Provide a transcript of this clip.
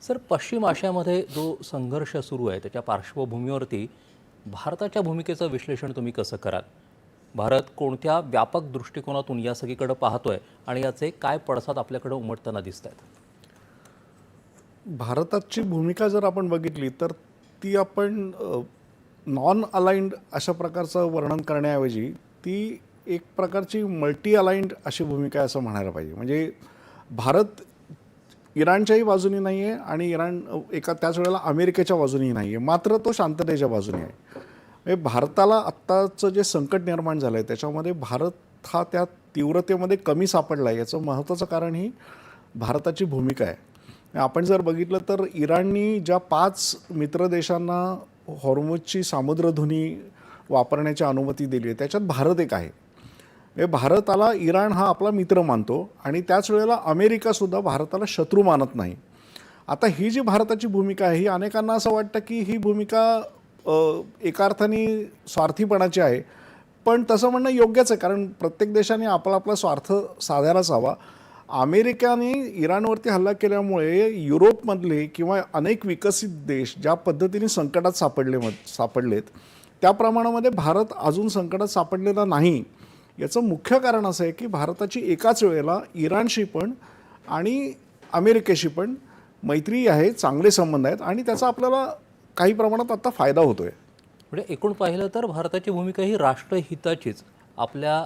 Sir, पश्चिम आशियामध्ये जो संघर्ष सुरू आहे त्याच्या पार्श्वभूमीवरती भारताच्या भूमिकेचं विश्लेषण तुम्ही कसं कराल? भारत कोणत्या व्यापक दृष्टिकोनातून या सगळीकडे पाहतोय आणि याचे काय पडसाद आपल्याकडे उमटताना दिसत आहेत? भारताची भूमिका जर आपण बघितली तर ती आपण नॉन अलाइंड अशा प्रकारचं वर्णन करण्याऐवजी ती एक प्रकारची मल्टी अलाइंड अशी भूमिका आहे असं म्हणायला पाहिजे. म्हणजे भारत इराणच्याही बाजूनी नाही आहे आणि इराण एका त्याच वेळेला अमेरिकेच्या बाजूनी नाही आहे, मात्र तो शांततेच्या बाजूने आहे. म्हणजे भारताला आत्ताचं जे संकट निर्माण झालं आहे त्याच्यामध्ये भारत हा त्या तीव्रतेमध्ये कमी सापडला आहे. याचं महत्त्वाचं कारण ही भारताची भूमिका आहे. आपण जर बघितलं तर इराणनी ज्या 5 मित्र देशांना हॉर्मुझची सामुद्रधुनी वापरण्याची अनुमती दिली आहे त्याच्यात भारत एक आहे. म्हणजे भारताला इराण हा आपला मित्र मानतो आणि त्याच वेळेला अमेरिकासुद्धा भारताला शत्रू मानत नाही. आता ही जी भारताची भूमिका आहे ही अनेकांना असं वाटतं की ही भूमिका एका अर्थाने स्वार्थीपणाची आहे, पण तसं म्हणणं योग्यच आहे, कारण प्रत्येक देशाने आपला आपला स्वार्थ साधायलाच हवा. अमेरिकेने इराणवरती हल्ला केल्यामुळे युरोपमधले किंवा अनेक विकसित देश ज्या पद्धतीने संकटात सापडलेत त्या प्रमाणामध्ये भारत अजून संकटात सापडलेला नाही. याचं मुख्य कारण असं आहे की भारताची एकाच वेळेला इराणशी पण आणि अमेरिकेशी पण मैत्री आहे, चांगले संबंध आहेत आणि त्याचा आपल्याला काही प्रमाणात आता फायदा होतो आहे. म्हणजे एकूण पाहिलं तर भारताची भूमिका ही राष्ट्रहिताचीच. आपल्या